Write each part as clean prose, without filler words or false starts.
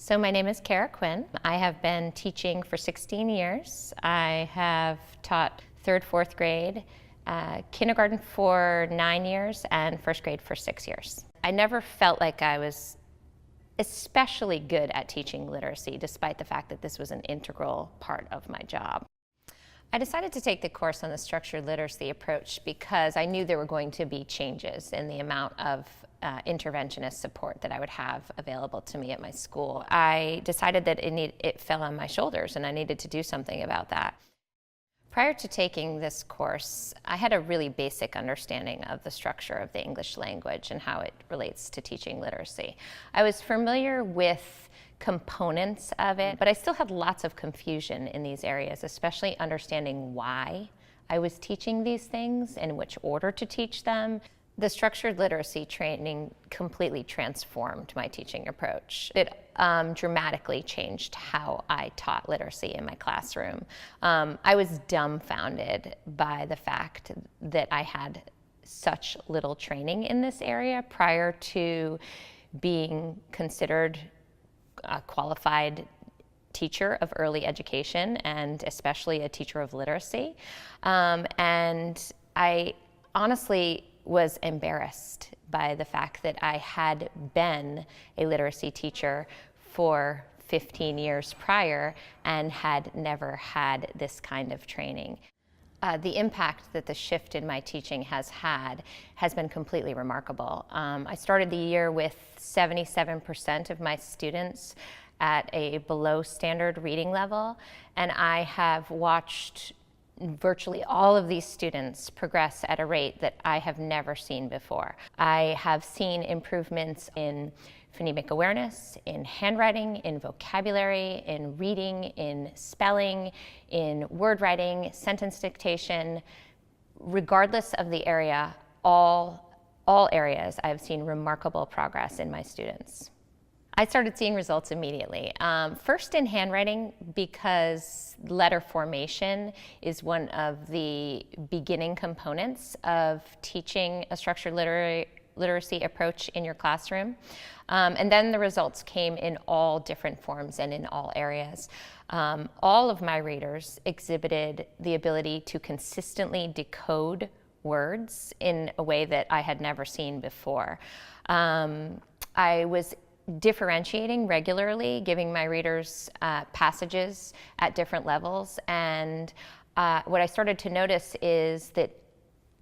So my name is Kara Quinn. I have been teaching for 16 years. I have taught 3rd, 4th grade, kindergarten for 9 years, and 1st grade for 6 years. I never felt like I was especially good at teaching literacy, despite the fact that this was an integral part of my job. I decided to take the course on the structured literacy approach because I knew there were going to be changes in the amount of interventionist support that I would have available to me at my school. I decided that it fell on my shoulders and I needed to do something about that. Prior to taking this course, I had a really basic understanding of the structure of the English language and how it relates to teaching literacy. I was familiar with components of it, but I still had lots of confusion in these areas, especially understanding why I was teaching these things and in which order to teach them. The structured literacy training completely transformed my teaching approach. It dramatically changed how I taught literacy in my classroom. I was dumbfounded by the fact that I had such little training in this area prior to being considered a qualified teacher of early education and especially a teacher of literacy. And I honestly was embarrassed by the fact that I had been a literacy teacher for 15 years prior and had never had this kind of training. The impact that the shift in my teaching has had has been completely remarkable. I started the year with 77% of my students at a below standard reading level, and I have watched virtually all of these students progress at a rate that I have never seen before. I have seen improvements in phonemic awareness, in handwriting, in vocabulary, in reading, in spelling, in word writing, sentence dictation. Regardless of the area, all areas, I have seen remarkable progress in my students. I started seeing results immediately. First in handwriting, because letter formation is one of the beginning components of teaching a structured literacy approach in your classroom. And then the results came in all different forms and in all areas. All of my readers exhibited the ability to consistently decode words in a way that I had never seen before. I was differentiating regularly, giving my readers passages at different levels, and what I started to notice is that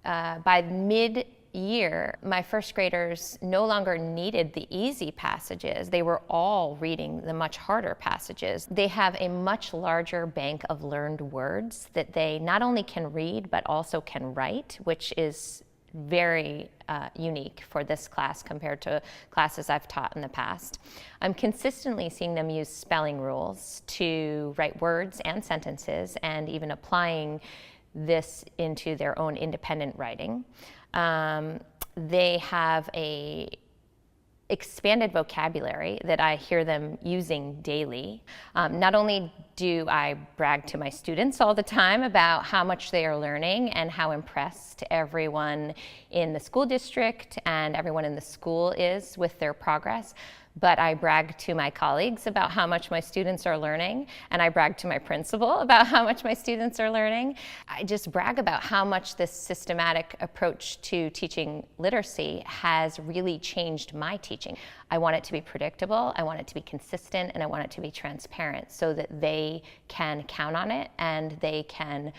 by mid-year, my 1st graders no longer needed the easy passages. They were all reading the much harder passages. They have a much larger bank of learned words that they not only can read but also can write, which is very unique for this class compared to classes I've taught in the past. I'm consistently seeing them use spelling rules to write words and sentences and even applying this into their own independent writing. They have a expanded vocabulary that I hear them using daily. Not only do I brag to my students all the time about how much they are learning and how impressed everyone in the school district and everyone in the school is with their progress, but I brag to my colleagues about how much my students are learning, and I brag to my principal about how much my students are learning. I just brag about how much this systematic approach to teaching literacy has really changed my teaching. I want it to be predictable, I want it to be consistent, and I want it to be transparent so that they can count on it and they can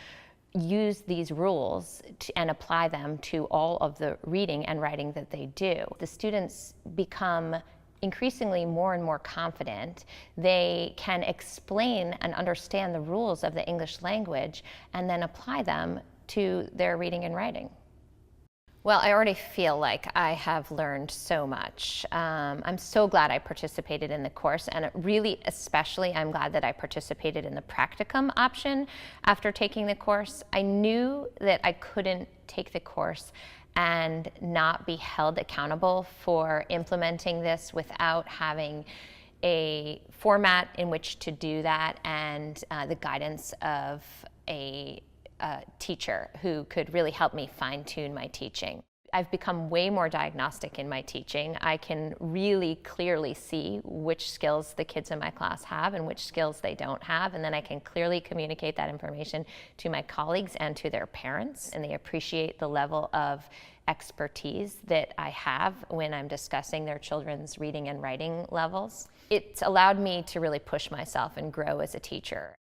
use these rules and apply them to all of the reading and writing that they do. The students become increasingly more and more confident. They can explain and understand the rules of the English language and then apply them to their reading and writing. Well, I already feel like I have learned so much. I'm so glad I participated in the course, and really especially I'm glad that I participated in the practicum option after taking the course. I knew that I couldn't take the course and not be held accountable for implementing this without having a format in which to do that and the guidance of a teacher who could really help me fine-tune my teaching. I've become way more diagnostic in my teaching. I can really clearly see which skills the kids in my class have and which skills they don't have, and then I can clearly communicate that information to my colleagues and to their parents, and they appreciate the level of expertise that I have when I'm discussing their children's reading and writing levels. It's allowed me to really push myself and grow as a teacher.